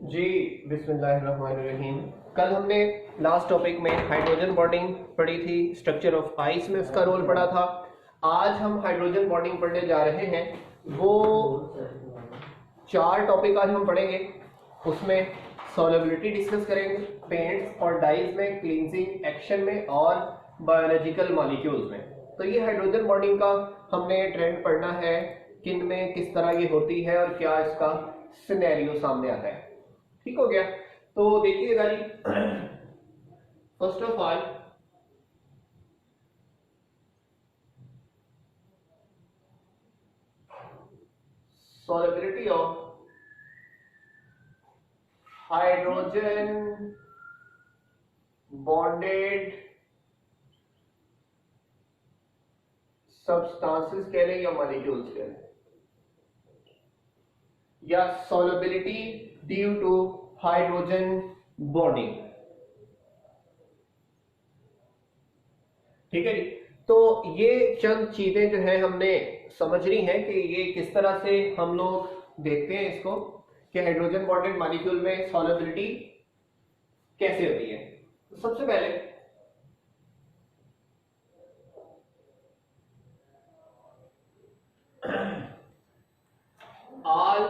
जी बिस्मिल्लाहिर्रहमानिर्रहीम। कल हमने लास्ट टॉपिक में हाइड्रोजन बॉन्डिंग पढ़ी थी, स्ट्रक्चर ऑफ आइस में उसका रोल पढ़ा था। आज हम हाइड्रोजन बॉन्डिंग पढ़ने जा रहे हैं। वो 4 टॉपिक आज हम पढ़ेंगे। उसमें सॉल्युबिलिटी डिस्कस करेंगे, पेंट्स और डाइज में, क्लींजिंग एक्शन में और बायोलॉजिकल मॉलिक्यूल्स में। तो ये हाइड्रोजन बॉन्डिंग का हमने ट्रेंड पढ़ना है, किन में किस तरह ये होती है और क्या इसका सिनेरियो सामने आता है। ठीक हो गया। तो देखिएगा जी, first of all solubility of hydrogen bonded substances कह लें या molecules कह लें, या solubility due to hydrogen bonding। ठीक है जी। तो ये चंद चीजें जो है हमने समझनी है कि ये किस तरह से हम लोग देखते हैं इसको कि हाइड्रोजन बॉन्डेड मॉलिक्यूल में सॉल्युबिलिटी कैसे होती है। तो सबसे पहले all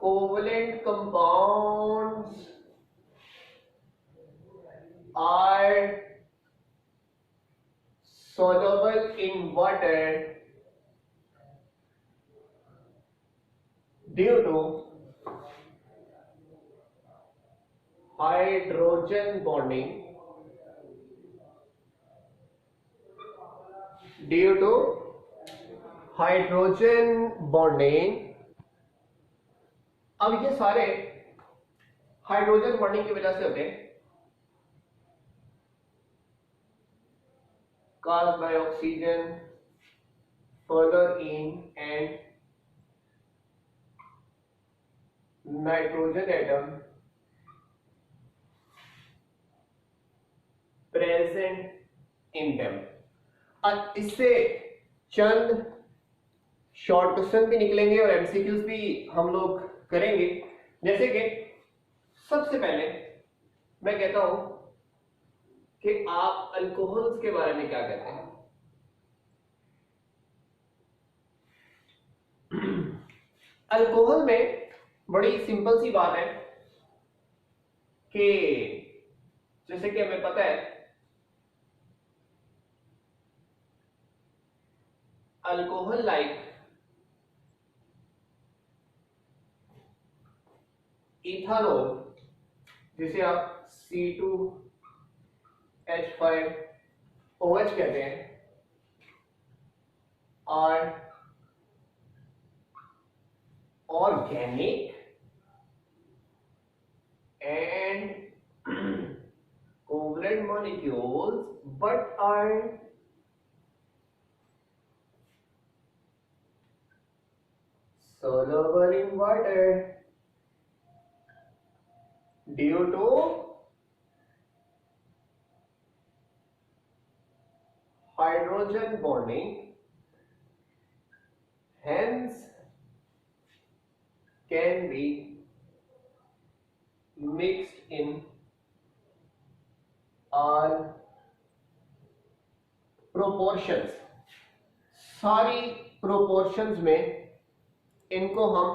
covalent compounds are soluble in water due to hydrogen bonding, due to hydrogen bonding. अब ये सारे हाइड्रोजन बॉन्डिंग की वजह से होते हैं, caused by oxygen further in and nitrogen atom present in them। अब इससे चंद शॉर्ट क्वेश्चन भी निकलेंगे और एमसीक्यूज भी हम लोग करेंगे। जैसे कि सबसे पहले मैं कहता हूं कि आप अल्कोहल्स के बारे में क्या कहते हैं। अल्कोहल में बड़ी सिंपल सी बात है कि जैसे कि हमें पता है अल्कोहल लाइक इथानॉल, जिसे आप C2H5OH कहते हैं, और organic and covalent molecules but are soluble in water due to hydrogen bonding, hence can be mixed in all proportions। सारी proportions में इनको हम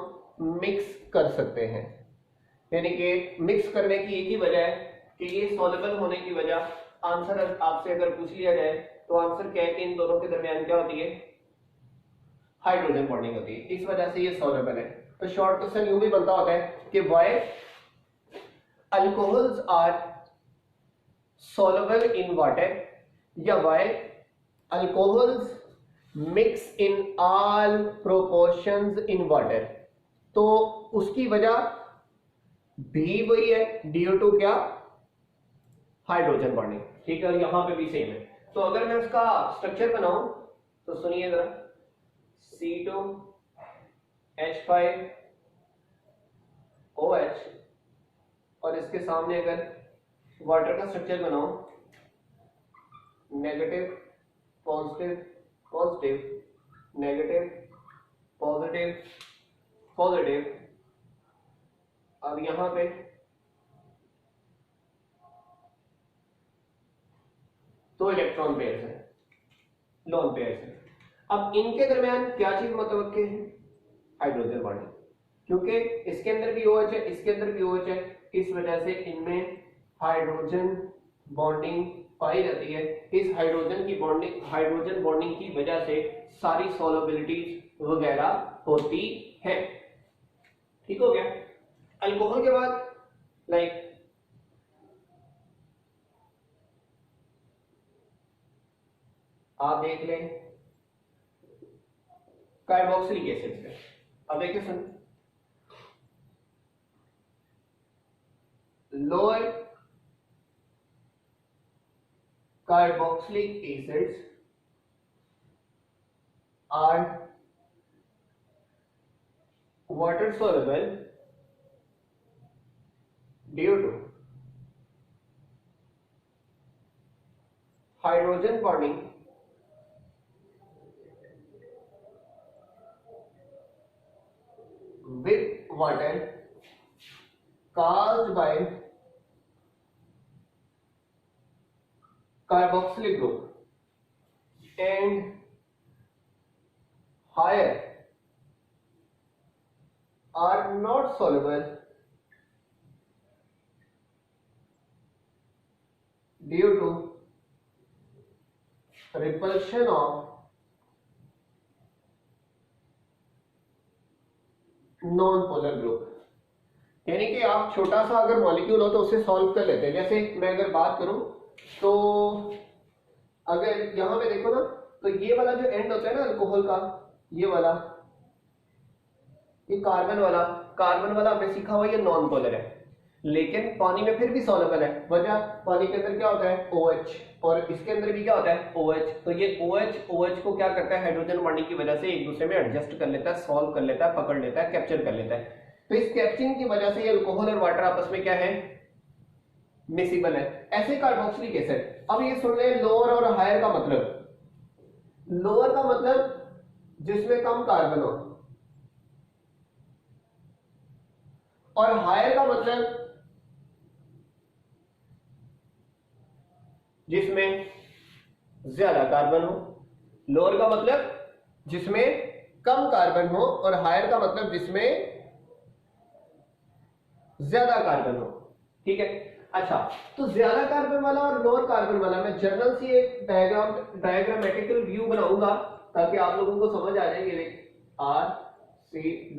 मिक्स कर सकते हैं। यानी कि मिक्स करने की एक ही वजह है कि ये सॉल्युबल होने की वजह, आंसर आपसे अगर पूछ लिया जाए तो आंसर क्या है कि इन दोनों के दरमियान क्या होती है, हाइड्रोजन बॉन्डिंग होती है, इस वजह से ये सॉल्युबल है। तो शॉर्ट क्वेश्चन यूं भी बनता होता है कि why alcohols are soluble in water या why alcohols mix in all proportions in water. तो उसकी वजह भी वही है, ड्यू टू क्या, हाइड्रोजन बॉन्डिंग। ठीक है, और यहां पे भी सेम है। तो अगर मैं उसका स्ट्रक्चर बनाऊं तो सुनिए जरा, C2H5OH और इसके सामने अगर वाटर का स्ट्रक्चर बनाओ, negative positive positive negative positive positive. अब यहां पे दो इलेक्ट्रॉन पेयर्स हैं, लोन पेयर्स हैं। अब इनके दरमियान क्या चीज मुतवक्के है? हाइड्रोजन बॉन्डिंग, क्योंकि इसके अंदर भी OH है, इसके अंदर भी OH है, इस वजह से इनमें हाइड्रोजन बॉन्डिंग पाई जाती है। इस हाइड्रोजन बॉन्डिंग की वजह से सारी सॉल्युबिलिटीज वगैरह होती है। ठीक हो गया। अल्कोहल के बाद लाइक आप देख लें कार्बोक्सिलिक एसिड पे। अब देखिए सुन, lower carboxylic acids are water soluble due to hydrogen bonding with water caused by carboxylic group and higher are not soluble due to repulsion of non polar group. यानी कि आप छोटा सा अगर मॉलिक्यूल हो तो उसे सॉल्व कर लेते हैं। जैसे मैं अगर बात करूं तो अगर यहां पे देखो ना, तो ये वाला जो एंड होता है ना अल्कोहल का, ये वाला, ये कार्बन वाला हमने सीखा हुआ ये नॉन पोलर है, लेकिन पानी में फिर भी सॉल्युबल है। वजह, पानी के अंदर क्या होता है? OH, और इसके अंदर भी क्या होता है? OH। तो ये OH को क्या करता है? हाइड्रोजन बॉन्डिंग की वजह से एक दूसरे में एडजस्ट कर लेता है, सॉल्व कर लेता है, पकड़ लेता है, कैप्चर कर लेता है। तो इस कैप्चरिंग की वजह से ये अल्कोहल और वाटर आपस में क्या है? मिसिबल है। ऐसे कार्बोक्सिलिक एसिड। अब ये सुन ले, लोअर और हायर का मतलब, लोअर का मतलब जिसमें कम कार्बन हो, और हायर का मतलब जिसमें ज्यादा कार्बन हो। लोअर का मतलब जिसमें कम कार्बन हो, और हायर का मतलब जिसमें ज्यादा कार्बन हो। ठीक है। अच्छा, तो ज्यादा कार्बन वाला और लोअर कार्बन वाला मैं जर्नल से एक डायग्रामेटिकल व्यू बनाऊंगा ताकि आप लोगों को समझ आ जाएंगे। RC⸻OH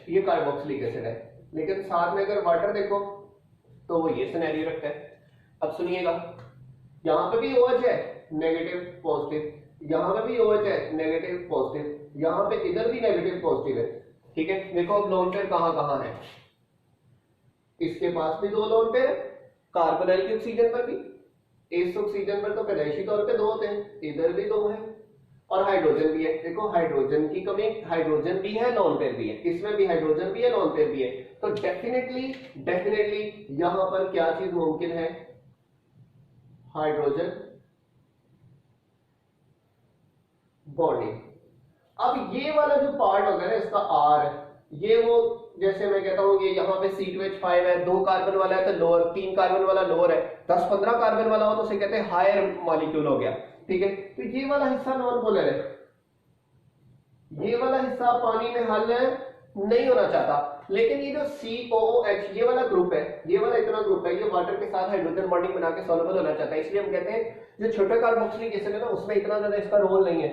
ये कार्बोक्सिलिक एसिड है, लेकिन साथ में अगर वाटर देखो तो वो ये सिनेरियो रखता है। अब सुनिएगा, यहां पे भी OH है, नेगेटिव पॉजिटिव, यहां पे भी OH है, नेगेटिव पॉजिटिव, यहां पे इधर भी नेगेटिव पॉजिटिव है। ठीक है। देखो अब लोन पेयर कहां कहां है। इसके पास भी दो लोन पेयर, कार्बोनाइल की ऑक्सीजन पर भी, इस ऑक्सीजन पर तो पैदाइशी तौर पे दो होते हैं, इधर भी दो है, और हाइड्रोजन भी है। देखो हाइड्रोजन की कमी, हाइड्रोजन भी है, लोन पेयर भी है, इसमें भी हाइड्रोजन भी है, लोन पेयर भी है। तो डेफिनेटली यहां पर क्या चीज मुमकिन है? Hydrogen bonding. अब ये वाला जो पार्ट होगा ना इसका R, ये वो, जैसे मैं कहता हूं ये यहां पे C2H5 है, 2 कार्बन वाला है तो लोअर, 3 कार्बन वाला लोअर है, 10-15 कार्बन वाला हो तो उसे कहते हैं हायर मॉलिक्यूल हो गया। ठीक है। तो ये वाला हिस्सा नॉन पोलर है, ये वाला हिस्सा पानी में हल नहीं होना चाहता, लेकिन ये जो COOH ये वाला ग्रुप है, ये वाला इतना ग्रुप है, ये वाटर के साथ हाइड्रोजन बॉन्डिंग बना के सॉल्युबल होना चाहता है। इसलिए हम कहते हैं जो छोटा कार्बोक्सिलिक एसिड है ना, उसमें इतना ज्यादा इसका रोल नहीं है,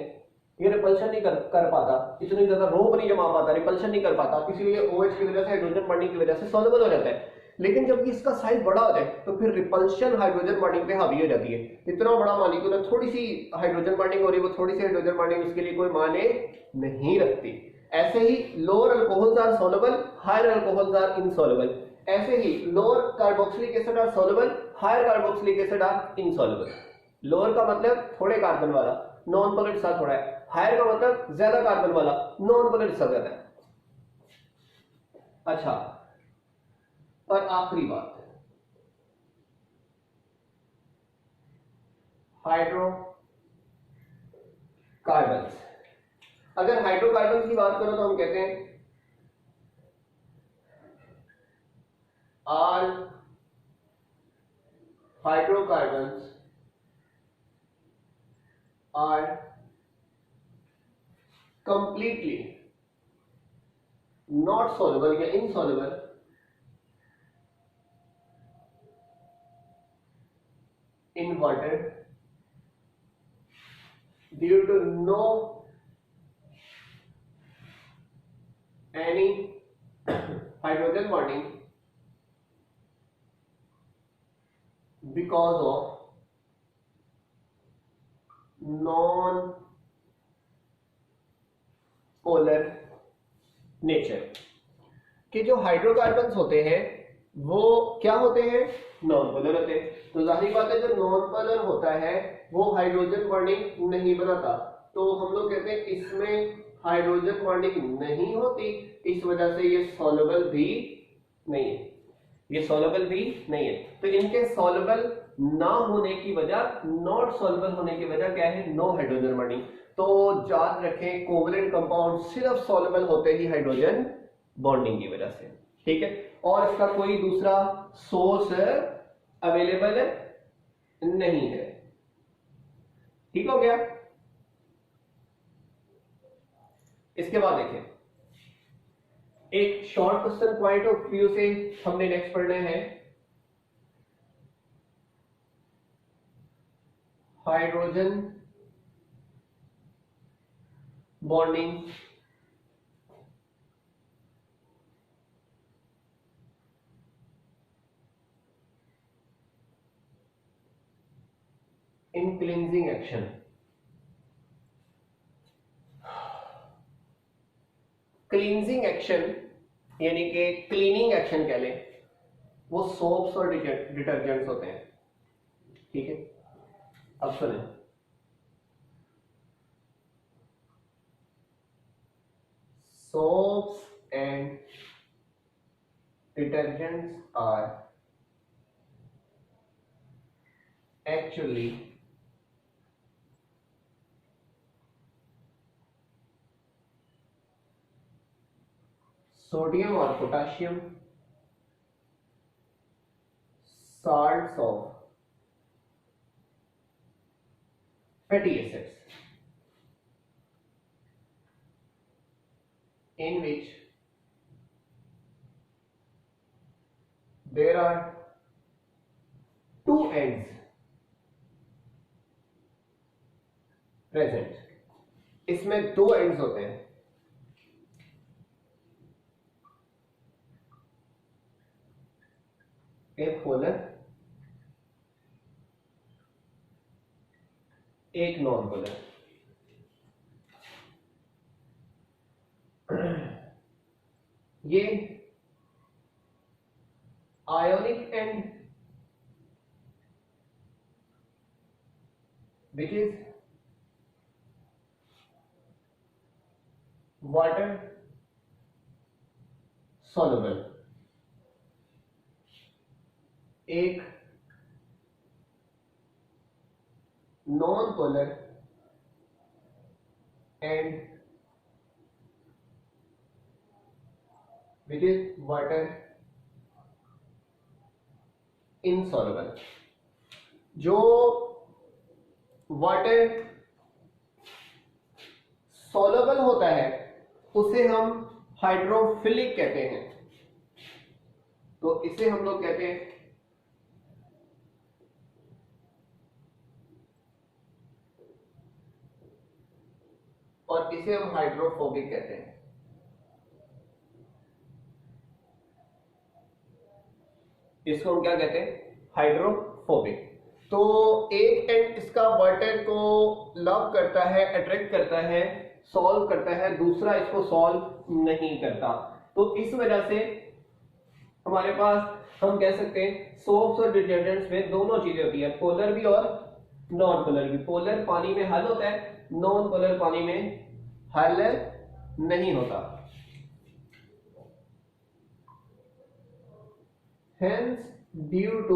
ये रिपल्शन नहीं कर पाता, इतनी ज्यादा रोप नहीं जमा पाता, रिपल्शन नहीं कर पाता, इसीलिए OH की वजह से, हाइड्रोजन बॉन्डिंग की वजह से सॉल्युबल हो जाता है। लेकिन जब इसका साइज बड़ा हो जाए तो फिर रिपल्शन हाइड्रोजन बॉन्डिंग पे हावी हो जाती है। इतना बड़ा मॉलिक्यूल है, थोड़ी सी हाइड्रोजन बॉन्डिंग हो रही है, वो थोड़ी सी हाइड्रोजन बॉन्डिंग उसके लिए कोई माने नहीं रखती। ऐसे ही lower alcohols are soluble, higher alcohols are insoluble. ऐसे ही lower carboxylic acid are soluble, higher carboxylic acid are insoluble. Lower का मतलब थोड़े कार्बन वाला, नॉन पोलर हिस्सा थोड़ा है, हायर का मतलब ज्यादा कार्बन वाला, नॉन पोलर हिस्सा ज्यादा है। अच्छा, और आखिरी बात, हाइड्रोकार्बन्स। अगर हाइड्रोकार्बन की बात करो तो हम कहते हैं all hydrocarbons are completely not soluble या insoluble in water due to no any hydrogen bonding because of non polar nature कि जो हाइड्रोकार्बन्स होते हैं वो क्या होते हैं, नॉन पोलर होते हैं। तो जाहिर बात है जो नॉन पोलर होता है वो हाइड्रोजन बॉन्डिंग नहीं बनाता, तो हम लोग कहते हैं इसमें हाइड्रोजन बॉन्डिंग नहीं होती, इस वजह से ये सॉल्युबल भी नहीं है, ये सॉल्युबल भी नहीं है। तो इनके सॉल्युबल ना होने की वजह, नॉट सॉल्युबल होने की वजह क्या है, नो हाइड्रोजन बॉन्डिंग। तो याद रखें कोवलेंट कंपाउंड सिर्फ सॉल्युबल होते ही हाइड्रोजन बॉन्डिंग की वजह से, ठीक है, और इसका कोई दूसरा सोर्स अवेलेबल नहीं है। ठीक हो गया। इसके बाद देखें एक short question point of view से हमने नेक्स्ट पढ़ना है hydrogen bonding in cleansing action. Cleansing action यानी कि क्लीनिंग एक्शन कह लें, वो सोप्स और डिटर्जेंट्स होते हैं, ठीक है। अब सुने, soaps and detergents are actually sodium or potassium salts of fatty acids in which there are two ends present। इसमें दो एंड्स होते हैं, एक पोलर एक नॉन पोलर। ये ionic and which is water soluble, एक non polar and which is water insoluble. जो water soluble होता है उसे हम हाइड्रोफिलिक कहते हैं, तो इसे हम लोग कहते हैं और इसे हम हाइड्रोफोबिक कहते हैं। इसको हम क्या कहते हैं, हाइड्रोफोबिक। तो एक एंड इसका वाटर को लव करता है, अट्रैक्ट करता है, सॉल्व करता है, दूसरा इसको सॉल्व नहीं करता। तो इस वजह से हमारे पास हम कह सकते हैं सोप्स और डिटर्जेंट्स में दोनों चीजें होती है, पोलर भी और नॉन पोलर भी। पोलर पानी में हल होता है, नॉन पोलर पानी में हल नहीं होता। Hence, due to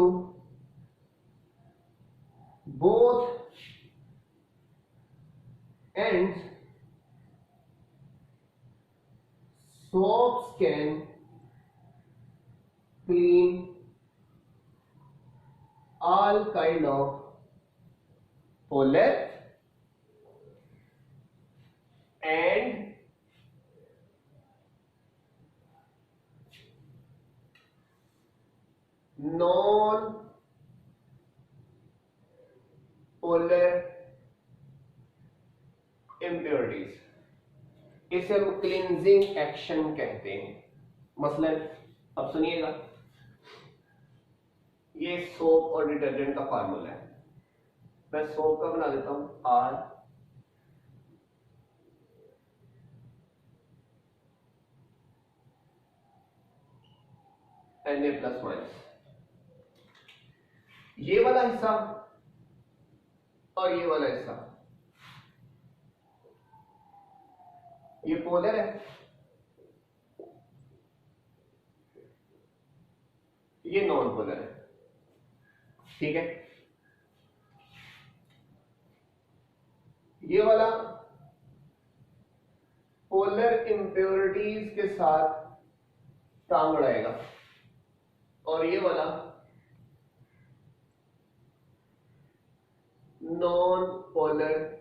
both ends soaps can clean all kind of polar and non polar impurities. इसे हम क्लींजिंग एक्शन कहते हैं। मसलन अब सुनिएगा, ये सोप और डिटर्जेंट का फार्मूला है। मैं सोप का बना देता हूं R Na प्लस माइनस। ये वाला हिस्सा और ये वाला हिस्सा ये पोलर है, ये नॉन पोलर है। ठीक है, ये वाला पोलर इंप्योरिटीज के साथ टांग अड़ाएगा और ये वाला नॉन पोलर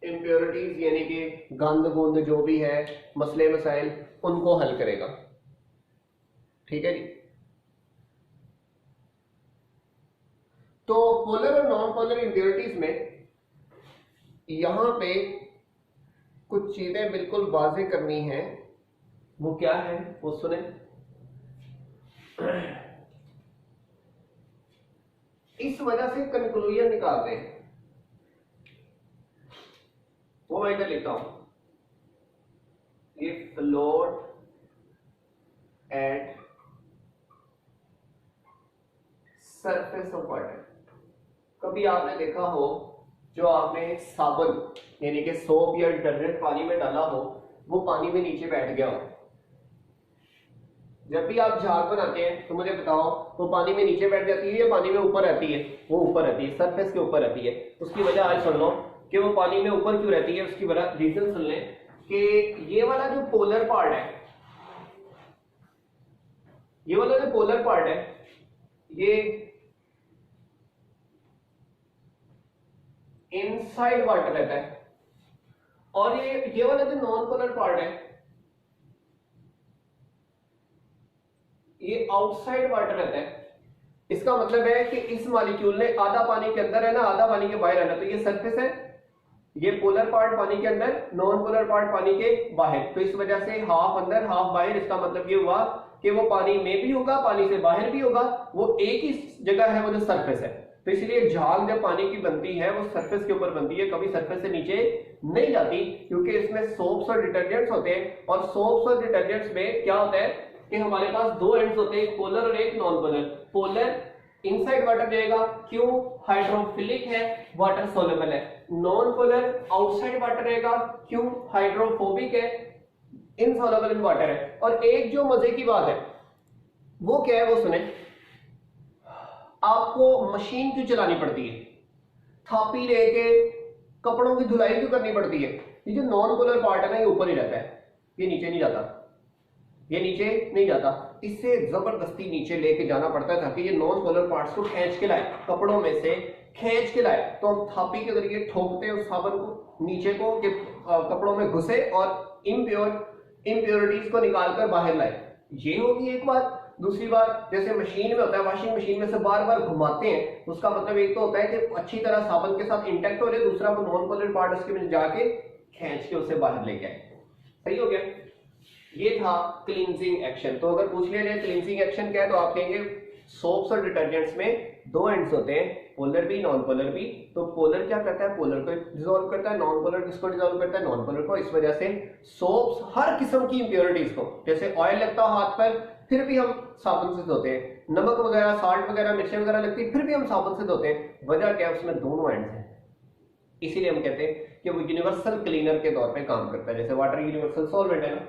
इंप्योरिटीज यानी कि गंद गुंद जो भी है, मसले मसाइल, उनको हल करेगा। ठीक है जी। तो पोलर और नॉन पोलर इंप्योरिटीज में यहां पे कुछ चीजें बिल्कुल वाज़ेह करनी है। वो क्या है वो सुने। इस वजह से कंक्लूजन निकालते हैं, वो मैं इधर लिखता हूं, ये float at surface of water. कभी आपने देखा हो, जो आपने साबुन यानी कि सोप या डिटर्जेंट पानी में डाला हो, वो पानी में नीचे बैठ गया हो। जब भी आप झाग बनाते हैं तो मुझे बताओ, वो पानी में नीचे बैठ जाती है या पानी में ऊपर रहती है? वो ऊपर रहती है, सरफेस के ऊपर रहती है। उसकी वजह आज सुन लो कि वो पानी में ऊपर क्यों रहती है। उसकी वजह रीजन सुन लें कि ये वाला जो पोलर पार्ट है, ये वाला जो पोलर पार्ट है, ये इनसाइड वाटर रहता है और ये वाला जो नॉन पोलर पार्ट है, ये आउटसाइड वाटर रहता है। इसका मतलब है कि इस मॉलिक्यूल ने आधा पानी के अंदर है ना, आधा पानी के बाहर है ना। तो ये सरफेस है, ये पोलर पार्ट पानी के अंदर, नॉन पोलर पार्ट पानी के बाहर। तो इस वजह से हाफ अंदर हाफ बाहर। इसका मतलब ये हुआ कि वो पानी में भी होगा, पानी से बाहर भी होगा, वो एक ही जगह है, वो जो सरफेस है। तो इसलिए झाग जब पानी की बनती है वो सरफेस के ऊपर बनती है, कभी सरफेस से नीचे नहीं जाती, क्योंकि इसमें सोप्स और डिटर्जेंट्स होते हैं। और सोप्स और डिटर्जेंट्स में क्या होता है कि हमारे पास दो एंड्स होते हैं, एक पोलर और एक non polar. Polar inside water जाएगा, क्यों? हाइड्रोफिलिक है, वाटर सोलेबल है। नॉन पोलर आउटसाइड वाटर रहेगा, क्यों? हाइड्रोफोबिक है, इनसॉल्युबल इन वाटर है। और एक जो मजे की बात है वो क्या है वो सुने। आपको मशीन क्यों चलानी पड़ती है, थापी लेके कपड़ों की धुलाई क्यों करनी पड़ती है? ये जो नॉन पोलर पार्ट है ना, ये ऊपर ही रहता है, ये नीचे नहीं जाता, ये नीचे नहीं जाता। इससे जबरदस्ती नीचे लेके जाना पड़ता है ताकि ये नॉन पोलर पार्ट्स को खींच के लाए, कपड़ों में से खींच के लाए। तो हम थापी के जरिए ठोकते हैं उस साबुन को नीचे को कि कपड़ों में घुसे और इम्प्योरिटीज को निकालकर बाहर लाए। ये होगी एक बात। दूसरी बात, जैसे मशीन में होता है, वॉशिंग मशीन में से बार बार घुमाते हैं, उसका मतलब एक तो होता है कि अच्छी तरह साबुन के साथ इंटैक्ट हो जाए, दूसरा वो नॉन पोलर पार्ट उसके में जाके खींच के उसे बाहर लेके आए। सही हो गया। ये था क्लींजिंग एक्शन। तो अगर पूछ लिया जाए क्लींजिंग एक्शन क्या है, तो आप कहेंगे सोप्स और डिटर्जेंट्स में दो एंड्स होते हैं, पोलर भी नॉन पोलर भी। तो पोलर क्या करता है, पोलर को डिसॉल्व करता है, नॉन पोलर किसको डिसॉल्व करता है, नॉन पोलर को। इस वजह से सोप्स हर किस्म की इंप्योरिटीज को, जैसे ऑयल लगता है हाथ पर, फिर भी हम साबुन से धोते हैं। नमक वगैरह, साल्ट वगैरह, मिर्ची वगैरह लगती है, फिर भी हम साबुन से धोते हैं। वजह क्या है, उसमें दोनों एंड्स हैं। इसीलिए हम कहते हैं कि वो यूनिवर्सल क्लीनर के तौर पे काम करता है। जैसे वाटर यूनिवर्सल सॉल्वेंट है ना,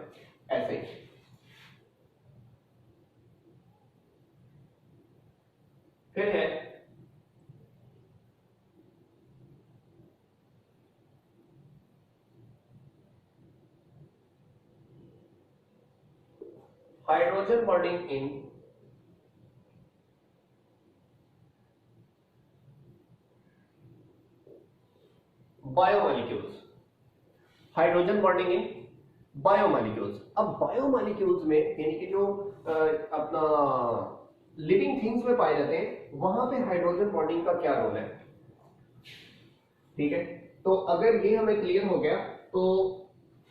ऐसे ही। फिर है hydrogen bonding in biomolecules, hydrogen bonding in biomolecules. अब बायोमॉलिक्यूल्स में यानी कि जो अपना लिविंग थिंग्स में पाए जाते हैं, वहां पे हाइड्रोजन बॉन्डिंग का क्या रोल है? ठीक है, तो अगर ये हमें क्लियर हो गया तो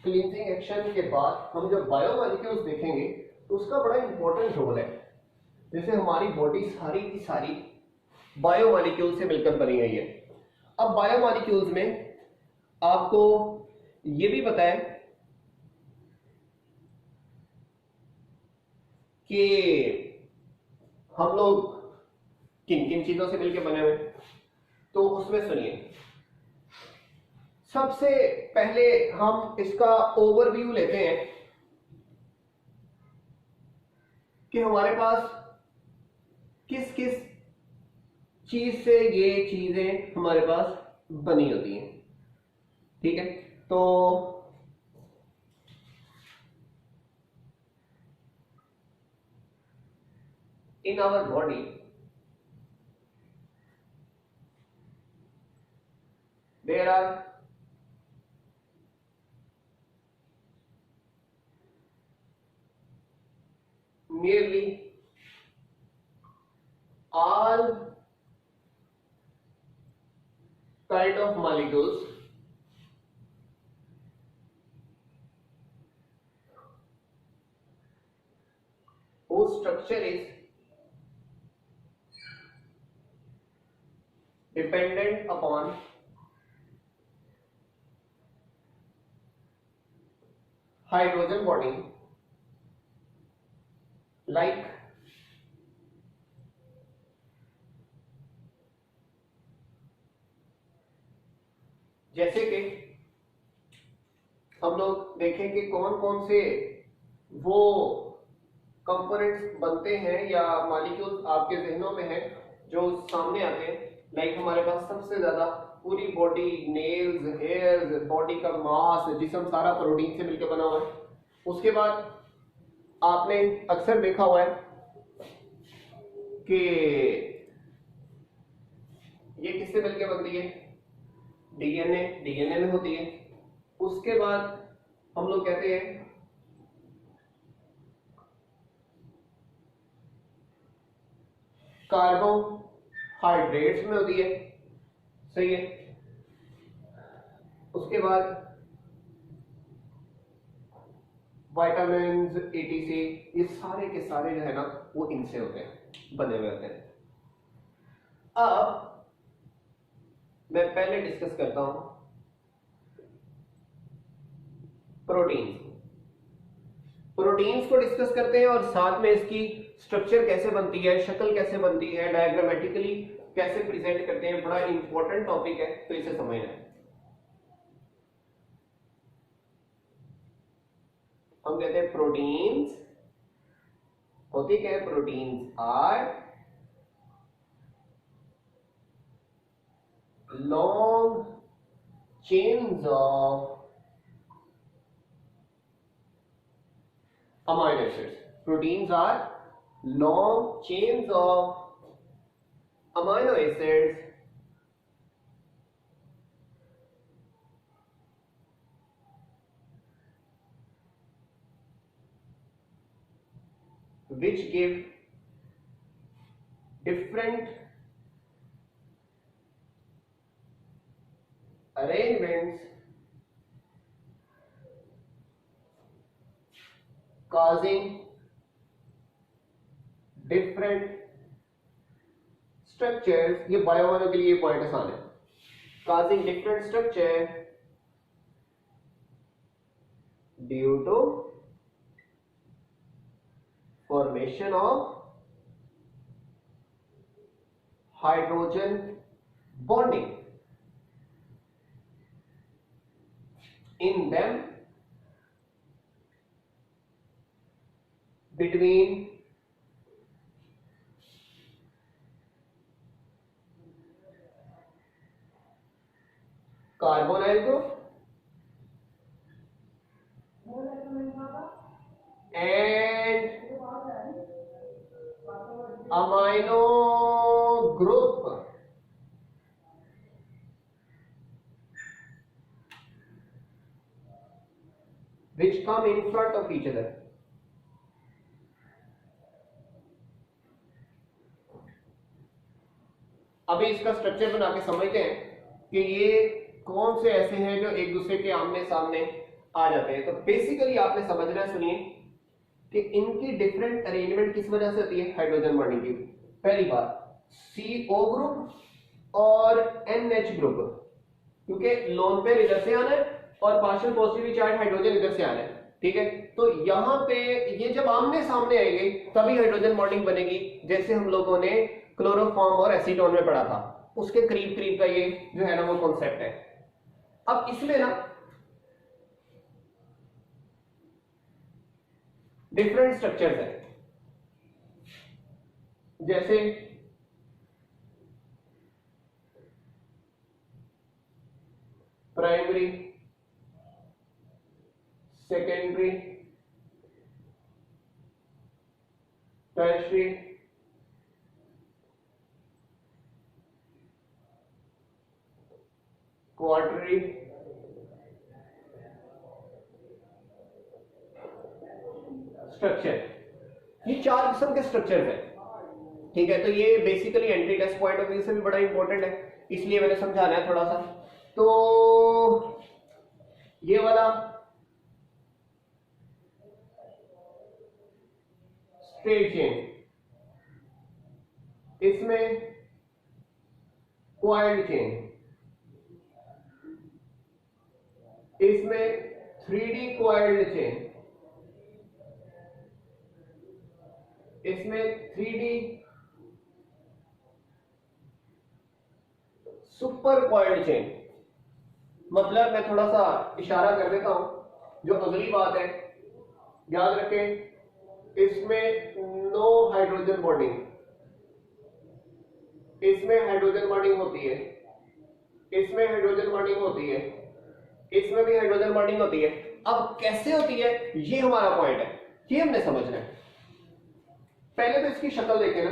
क्लींजिंग एक्शन के बाद हम जब बायोमॉलिक्यूल्स देखेंगे तो उसका बड़ा इंपॉर्टेंट रोल है। जैसे हमारी बॉडी सारी की सारी बायोमॉलिक्यूल से मिलकर बनी गई है। अब बायोमॉलिक्यूल्स में आपको ये भी पता है कि हम लोग किन किन चीजों से मिलकर बने हुए, तो उसमें सुनिए। सबसे पहले हम इसका ओवरव्यू लेते हैं कि हमारे पास किस किस चीज से ये चीजें हमारे पास बनी होती हैं। ठीक है, तो in our body there are nearly all kind of molecules whose structure is dependent upon hydrogen bonding, like जैसे कि हम लोग देखें कि कौन कौन से वो कंपोनेंट्स बनते हैं या मॉलिक्यूल्स आपके जहनों में हैं जो सामने आते हैं। लाइक हमारे पास सबसे ज्यादा पूरी बॉडी, नेल्स, हेयर्स, बॉडी का मास, जिस्म सारा प्रोटीन से मिलकर बना हुआ है। उसके बाद आपने अक्सर देखा हुआ है कि ये किससे मिलकर बनती है? डीएनए में होती है। उसके बाद हम लोग कहते हैं कार्बोहाइड्रेट्स में होती है। सही है। उसके बाद विटामिन्स, एटीसी, ये सारे के सारे जो है ना वो इनसे होते हैं, बने हुए होते हैं। अब मैं पहले डिस्कस करता हूं प्रोटीन्स। प्रोटीन्स को डिस्कस करते हैं और साथ में इसकी स्ट्रक्चर कैसे बनती है, शक्ल कैसे बनती है, डायग्रामेटिकली कैसे प्रेजेंट करते हैं। बड़ा इंपॉर्टेंट टॉपिक है, तो इसे समझना है। हम कहते हैं प्रोटीन्स होती क्या है? Proteins are long chains of amino acids. Proteins are long chains of amino acids which give different arrangements causing different structures। ये बायोवालों के लिए पॉइंट आसान है। causing different structure due to formation of hydrogen bonding in them between carbonyl group and amino group which come in front of each other. अभी इसका structure बना के समझते हैं कि ये कौन से ऐसे हैं जो एक दूसरे के आमने सामने आ जाते हैं। तो बेसिकली आपने समझना है, सुनिए कि इनकी डिफरेंट अरेंजमेंट किस वजह से होती है, हाइड्रोजन बॉन्डिंग की। पहली बात CO ग्रुप और NH ग्रुप, क्योंकि लोन पेयर इधर से आना है और पार्शियल पॉजिटिव चार्ज हाइड्रोजन इधर से आना है, ठीक है। तो यहां पे ये जब आमने सामने आएंगे तभी हाइड्रोजन बॉन्डिंग बनेगी, जैसे हम लोगों ने क्लोरोफॉर्म और एसीटोन में पढ़ा था, उसके करीब करीब का ये जो है ना वो कॉन्सेप्ट है। अब इसमें ना डिफरेंट स्ट्रक्चर्स है, जैसे प्राइमरी, सेकेंडरी, टर्शियरी, क्वार्टरी, स्ट्रक्चर। ये 4 किस्म के स्ट्रक्चर है, ठीक है। तो ये basically entry test point of view से भी बड़ा इंपॉर्टेंट है, इसलिए मैंने समझाना है थोड़ा सा। तो ये वाला स्ट्रेट चेन, इसमें क्वाइल्ड चेन, इसमें 3D क्वाइल्ड चेन, इसमें 3D सुपर क्वाइल्ड चेन। मतलब मैं थोड़ा सा इशारा कर देता हूं, जो अगली बात है याद रखें, इसमें नो हाइड्रोजन बॉन्डिंग, इसमें हाइड्रोजन बॉन्डिंग होती है, इसमें हाइड्रोजन बॉन्डिंग होती है, इसमें भी हाइड्रोजन बॉन्डिंग होती है। अब कैसे होती है ये हमारा पॉइंट है, ये हमने समझना है। पहले तो इसकी शक्ल देखें ना,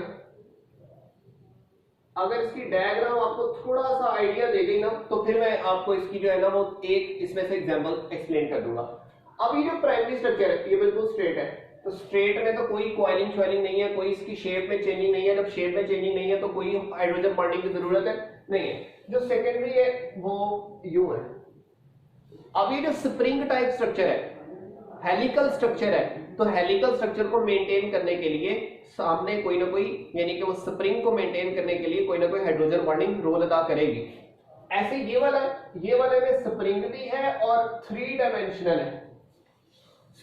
अगर इसकी डायग्राम आपको थोड़ा सा आइडिया दे गई ना, तो फिर मैं आपको इसकी जो है ना वो एक इसमें से एग्जांपल एक्सप्लेन कर दूंगा। अब ये जो प्राइमरी स्ट्रक्चर है ये बिल्कुल स्ट्रेट है, तो स्ट्रेट में तो कोई कॉइलिंग श्वाइलिंग नहीं है, कोई इसकी शेप में चेंजिंग नहीं है। जब शेप में चेंजिंग नहीं है तो कोई हाइड्रोजन बॉन्डिंग की जरूरत है नहीं है। जो सेकेंडरी है वो यू है। अब ये जो स्प्रिंग टाइप स्ट्रक्चर है, हेलिकल स्ट्रक्चर है, तो हेलिकल स्ट्रक्चर को मेंटेन करने के लिए सामने कोई ना कोई, यानी कि वो स्प्रिंग को मेंटेन करने के लिए कोई ना कोई हाइड्रोजन बॉन्डिंग रोल अदा करेगी। ऐसे ये वाला में स्प्रिंग भी है और 3 डायमेंशनल है,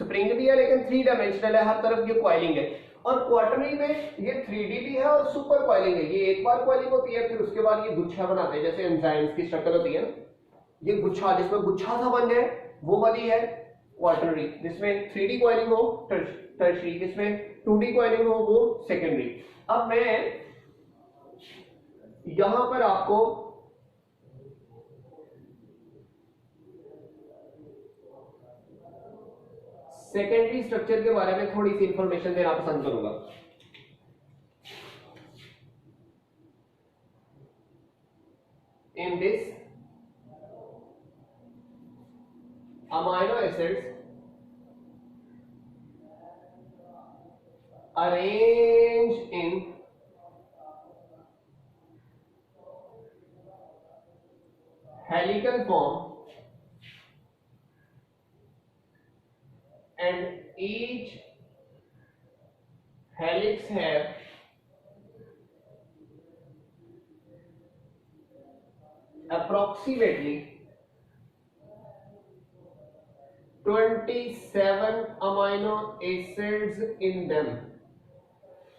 स्प्रिंग भी है लेकिन 3 डायमेंशनल है, हर तरफ ये कॉइलिंग है। और क्वार्टरली में ये 3D भी है और सुपर कॉइलिंग है। ये एक बार कॉइलिंग होती है, फिर उसके बाद ये गुच्छा बनाते हैं, जैसे एंजाइम्स की शक्ल होती है ना, ये गुच्छा, जिसमें गुच्छा सा बन जाए वो वाली है क्वार्टरली, जिसमें 3D कॉइलिंग हो टर्शियरी, जिसमें 2D कॉइलिंग हो वो सेकेंडरी। अब मैं यहां पर आपको सेकेंडरी स्ट्रक्चर के बारे में थोड़ी सी इंफॉर्मेशन देना पसंद करूंगा। In this amino acids arranged in helical form and each helix have approximately 27 amino acids in them.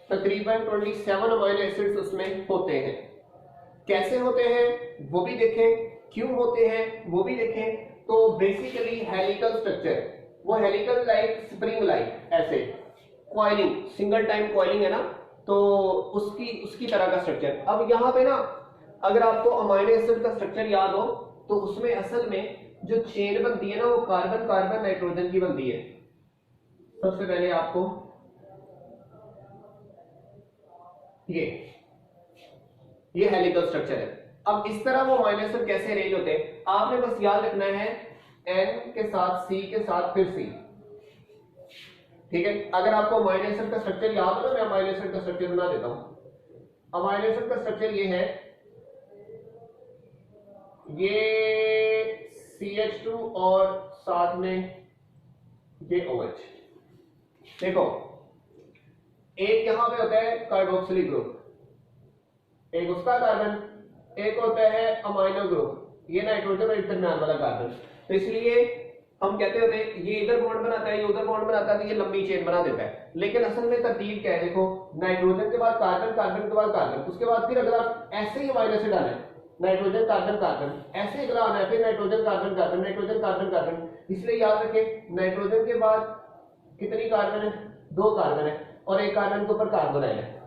तकरीबन 27 अमाइनो एसिड्स उसमें होते हैं। कैसे होते हैं वो भी देखें, क्यों होते हैं वो भी देखें। तो बेसिकली हेलिकल स्ट्रक्चर, वो हेलिकल लाइक स्प्रिंग लाइक, ऐसे कॉइलिंग, सिंगल टाइम कॉइलिंग है ना, तो उसकी तरह का स्ट्रक्चर। अब यहाँ पे ना अगर आपको अमाइनो एसिड का स्ट्रक्चर याद हो तो उसमें असल में जो चेन बनती है ना वो कार्बन कार्बन नाइट्रोजन की बनती है। सबसे पहले आपको ये हेलिकल स्ट्रक्चर है। अब इस तरह वो अमीनो एसिड कैसे अरेंज होते हैं, आपने बस याद रखना है N के साथ C के साथ फिर C। ठीक है, अगर आपको अमीनो एसिड का स्ट्रक्चर याद हो ना, मैं अमीनो एसिड का स्ट्रक्चर बना देता हूं। अमीनो एसिड का स्ट्रक्चर ये है, ये CH2 और साथ में ये OH। देखो, एक यहां पे होता है कार्बोक्सिलिक ग्रुप, एक उसका कार्बन, एक होता है अमाइनो ग्रुप, ये नाइट्रोजन और दरमियान वाला कार्बन। तो इसलिए हम कहते होते हैं ये इधर बॉन्ड बनाता है, ये उधर बॉन्ड बनाता है, तो ये लंबी चेन बना देता है। लेकिन असल में तरतीब क्या है, देखो नाइट्रोजन के बाद कार्बन, कार्बन के बाद कार्बन, उसके बाद फिर अगला ऐसे ही अमीनो एसिड आना है, नाइट्रोजन कार्बन कार्बन, ऐसे अगला आना है, फिर nitrogen carbon carbon, nitrogen carbon carbon. इसलिए याद रखें नाइट्रोजन के बाद कितनी कार्बन है, 2 कार्बन है, और एक कार्बन के ऊपर कार्बन आया है,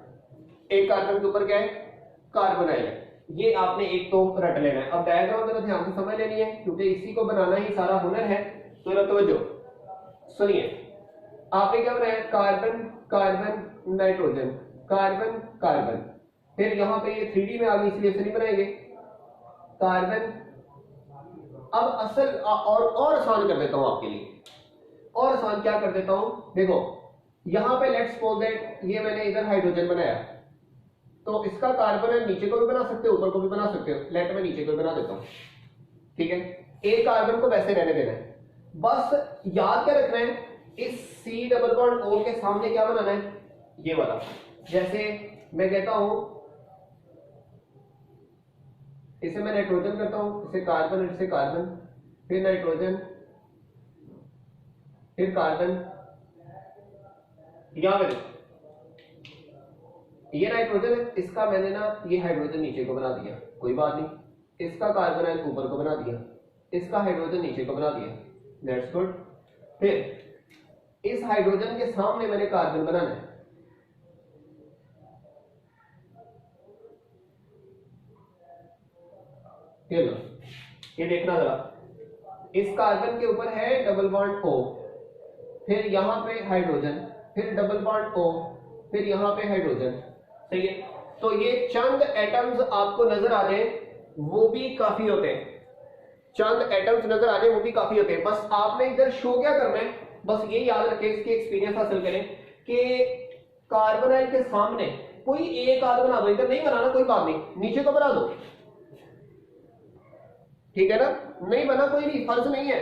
एक कार्बन के ऊपर क्या है, कार्बन आया है। ये आपने एक तो रट लेना है। अब डायग्राम जरा ध्यान से समझ लेनी है, क्योंकि इसी को बनाना ही सारा हुनर है। तो तवज्जो सुनिए, आपने क्या बनाया, carbon carbon nitrogen, carbon carbon, फिर यहां पे ये 3D में आ गई इसलिए इसे नहीं बनाएंगे, कार्बन। अब असल और आसान कर देता हूं आपके लिए, और आसान क्या कर देता हूं, देखो यहां पे लेट्स सपोज दैट ये मैंने इधर हाइड्रोजन बनाया, तो इसका कार्बन है, नीचे को भी बना सकते हो, ऊपर को भी बना सकते हो, लेट में नीचे को भी बना देता हूं। ठीक है, एक कार्बन को वैसे रहने देना है, बस याद क्या रखना है, इस C डबल बॉन्ड O के सामने क्या बनाना है, ये वाला। जैसे मैं कहता हूं, इसे मैं नाइट्रोजन करता हूं, इसे कार्बन, इसे कार्बन, फिर नाइट्रोजन, फिर कार्बन, यहां पे ये नाइट्रोजन है, इसका मैंने ना ये हाइड्रोजन नीचे को बना दिया, कोई बात नहीं, इसका कार्बन है ऊपर को बना दिया, इसका हाइड्रोजन नीचे को बना दिया, दैट्स गुड। फिर इस हाइड्रोजन के सामने मैंने कार्बन बनाना है, ये देखना जरा, इस कार्बन के ऊपर है डबल बॉन्ड O, फिर यहां पे हाइड्रोजन, फिर डबल बॉन्ड O, फिर यहां पे हाइड्रोजन। सही है, तो ये चंद एटम्स आपको नजर आ रहे हैं, वो भी काफी होते हैं, चंद एटम्स नजर आ रहे हैं, वो भी काफी होते हैं। बस आपने इधर शो क्या करना है, बस ये याद रखें, इसके एक्सपीरियंस हासिल करें कि कार्बोनाइल के सामने कोई एक आध बना दो, इधर नहीं बनाना कोई बात नहीं, नीचे को बना दो, ठीक है ना, नहीं बना कोई नहीं, फर्ज नहीं है,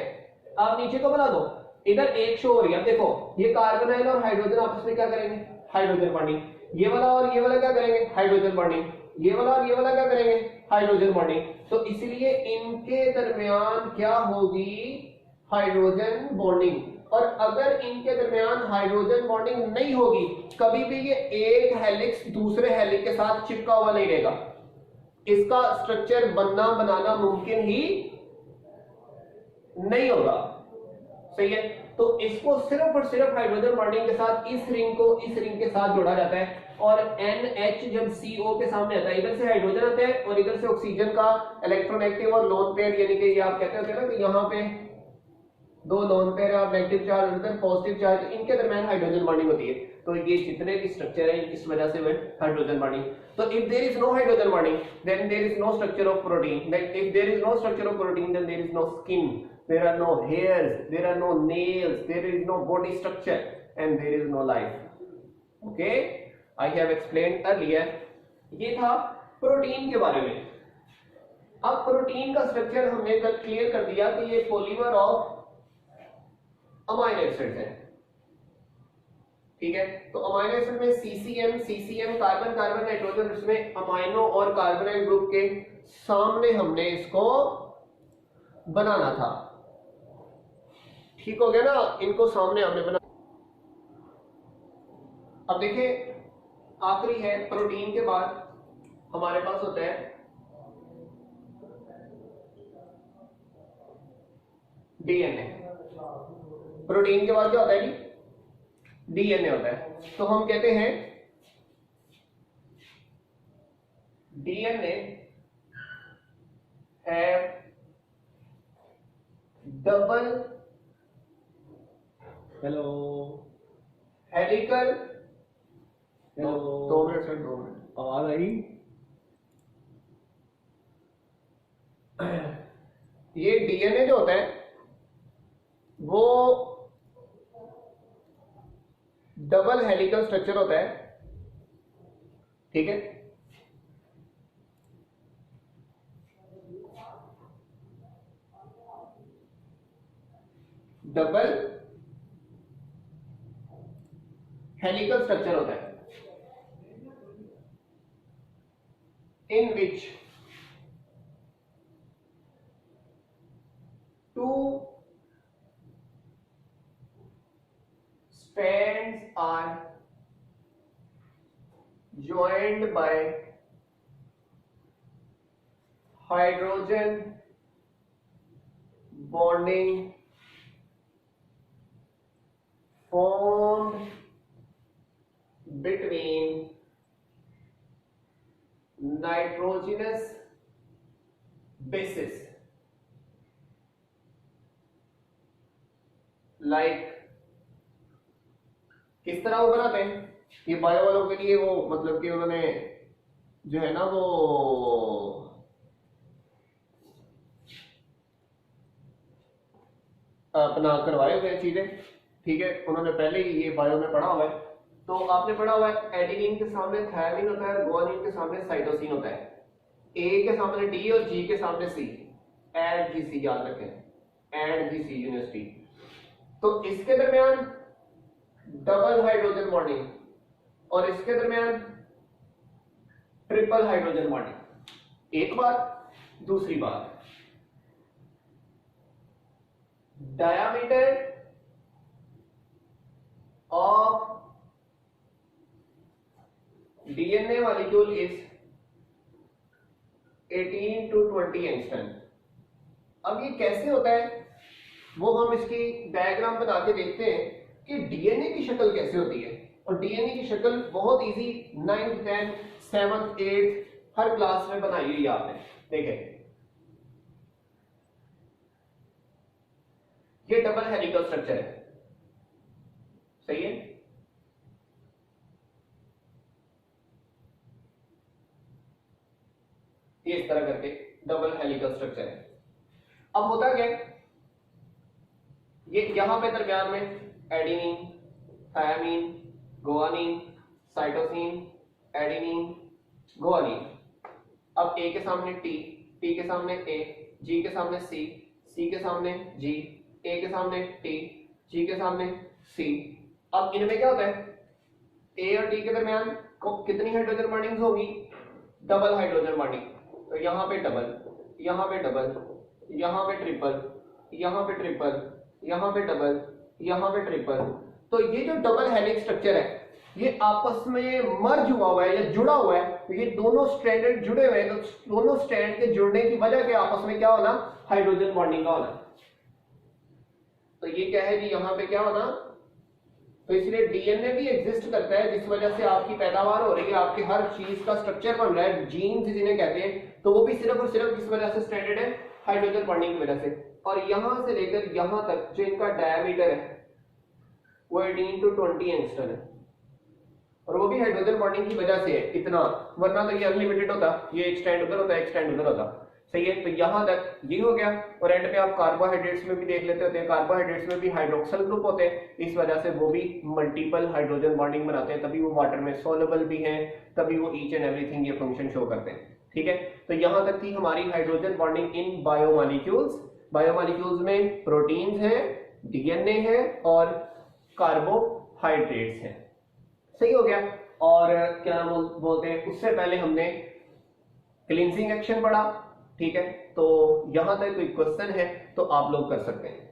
आप नीचे को बना दो। इधर एक शो हो रही है, देखो ये कार्बोनाइल और हाइड्रोजन आपस में क्या करेंगे, हाइड्रोजन बॉन्डिंग, ये वाला और ये वाला क्या करेंगे, हाइड्रोजन बॉन्डिंग, ये वाला और ये वाला क्या करेंगे, हाइड्रोजन बॉन्डिंग। तो इसलिए इनके दरमियान क्या होगी, हाइड्रोजन बॉन्डिंग। और अगर इनके दरमियान हाइड्रोजन बॉन्डिंग नहीं होगी, कभी भी ये एक हेलिक्स दूसरे हेलिक्स के साथ चिपका हुआ नहीं रहेगा, इसका स्ट्रक्चर बनना बनाना मुमकिन ही नहीं होगा। सही है, तो इसको सिर्फ और सिर्फ हाइड्रोजन बॉन्डिंग के साथ इस रिंग को इस रिंग के साथ जोड़ा जाता है, और NH जब CO के सामने आता है, इधर से हाइड्रोजन आता है और इधर से ऑक्सीजन का इलेक्ट्रोनेगेटिव और लोन पेयर, यानी कि ये आप कहते होते हैं ना कि यहाँ पे 2 लोन पेयर और नेगेटिव चार्ज और इधर पॉजिटिव चार्ज, इनके दरमियान हाइड्रोजन बॉन्डिंग होती है। तो ये जितने भी स्ट्रक्चर है इस वजह से हाइड्रोजन बॉन्डिंग। तो if there is no hydrogen bonding then there is no structure of protein, then if there is no structure of protein then there is no skin, there are no hairs, there are no nails, there is no body structure and there is no life. Okay, I have explained earlier. ये था protein के बारे में। अब protein का structure हमने कल clear कर दिया कि ये पॉलीमर ऑफ अमाइनो एसिड है, ठीक है। तो अमाइनो एसिड में CCM कार्बन कार्बन नाइट्रोजन, इसमें अमाइनो और कार्बोनाइल ग्रुप के सामने हमने इसको बनाना था, ठीक हो गया ना, इनको सामने हमने बना। अब देखिए आखिरी है, प्रोटीन के बाद हमारे पास होता है DNA। प्रोटीन के बाद क्या होता है जी, DNA होता है। तो हम कहते हैं DNA है double helical, 2 minute sir, 2 minute, आवाज आई? ये डीएनए जो होता है वो डबल हेलिकल स्ट्रक्चर होता है, ठीक है। डबल हेलिकल स्ट्रक्चर होता है इन विच to strands are joined by hydrogen bonding formed between nitrogenous bases like किस तरह वो बनाते हैं ये बायो वालों के लिए, वो मतलब कि उन्होंने जो है ना वो अपना करवाए हुए चीजें, ठीक है। उन्होंने पहले ही ये बायो में पढ़ा हुआ है। तो आपने पढ़ा हुआ है एडेनिन के सामने थायमिन होता है, गुआनिन के सामने साइटोसिन होता है, ए के सामने डी और जी के सामने सी, एड जी सी, याद रखें एड जी सी यूनिवर्सिटी। तो इसके दरमियान डबल हाइड्रोजन बॉन्डिंग और इसके दरमियान ट्रिपल हाइड्रोजन बॉन्डिंग। एक बात, दूसरी बात, diameter of DNA molecule is 18 to 20 angstrom. अब ये कैसे होता है वो हम इसकी डायग्राम बना के देखते हैं कि डीएनए की शक्ल कैसे होती है। और डीएनए की शक्ल बहुत easy 9th 10th 7th 8th हर क्लास में बनाई हुई आपने, देखें ये डबल हेलिकल स्ट्रक्चर है, सही है। ये इस तरह करके डबल हेलिकल स्ट्रक्चर है। अब होता क्या है, ये यहां पे दरमियान में adenine, thymine, guanine, cytosine, adenine, guanine. अब ए के सामने टी, टी के सामने ए, जी के सामने सी, सी के सामने जी, ए के सामने टी, जी के सामने सी। अब इनमें क्या होता है, ए और टी के दरमियान कितनी हाइड्रोजन बॉन्डिंग्स होगी? Double hydrogen bonding. तो यहाँ पे डबल, यहाँ पे डबल, यहाँ पे ट्रिपल, यहाँ पे ट्रिपल, यहाँ पे डबल, यहाँ पे ट्रिपल। तो ये जो डबल हेलिक्स स्ट्रक्चर है ये आपस में मर्ज हुआ है या जुड़ा हुआ है। ये दोनों स्ट्रैंड जुड़े हुए हैं, तो दोनों स्ट्रैंड के जुड़ने की वजह से आपस में क्या होना, हाइड्रोजन बॉन्डिंग का होना। तो ये क्या है जी, यहाँ पे क्या होना, तो इसलिए डीएनए भी एग्जिस्ट करता है जिस वजह से आपकी पैदावार हो रही है, आपकी हर चीज का स्ट्रक्चर बन रहा है, जीन्स जिन्हें कहते हैं, तो वो भी सिर्फ और सिर्फ किस वजह से स्ट्रैंडेड है, हाइड्रोजन बॉन्डिंग की वजह से। और यहां से लेकर यहां तक जो इनका डायमीटर है वो 18 to 20 एंगस्ट्रॉम है, और वो भी हाइड्रोजन बॉन्डिंग की वजह से है इतना, वरना तो ये अनलिमिटेड होता, ये एक स्ट्रैंड उधर होता है, एक स्ट्रैंड उधर होता, सही है। तो यहां तक ये हो गया। और एंड पे आप कार्बोहाइड्रेट्स में भी देख लेते होते हैं, कार्बोहाइड्रेट्स में भी हाइड्रोक्सिल ग्रुप होते हैं, इस वजह से वो भी मल्टीपल हाइड्रोजन बॉन्डिंग बनाते हैं, तभी वो वाटर में सोलबल भी हैं, तभी वो ईच एंड एवरीथिंग ये फंक्शन शो करते हैं, ठीक है। तो यहां तक थी हमारी hydrogen bonding in biomolecules. Biomolecules में प्रोटीन्स हैं, डीएनए है और कार्बोहाइड्रेट्स हैं, सही हो गया। और क्या नाम बोलते हैं, उससे पहले हमने क्लींजिंग एक्शन पढ़ा, ठीक है। तो यहां तक कोई क्वेश्चन है तो आप लोग कर सकते हैं,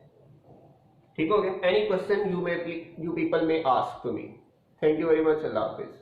ठीक हो गया। Any question you people may ask to me. Thank you very much. अल्लाह हाफिज।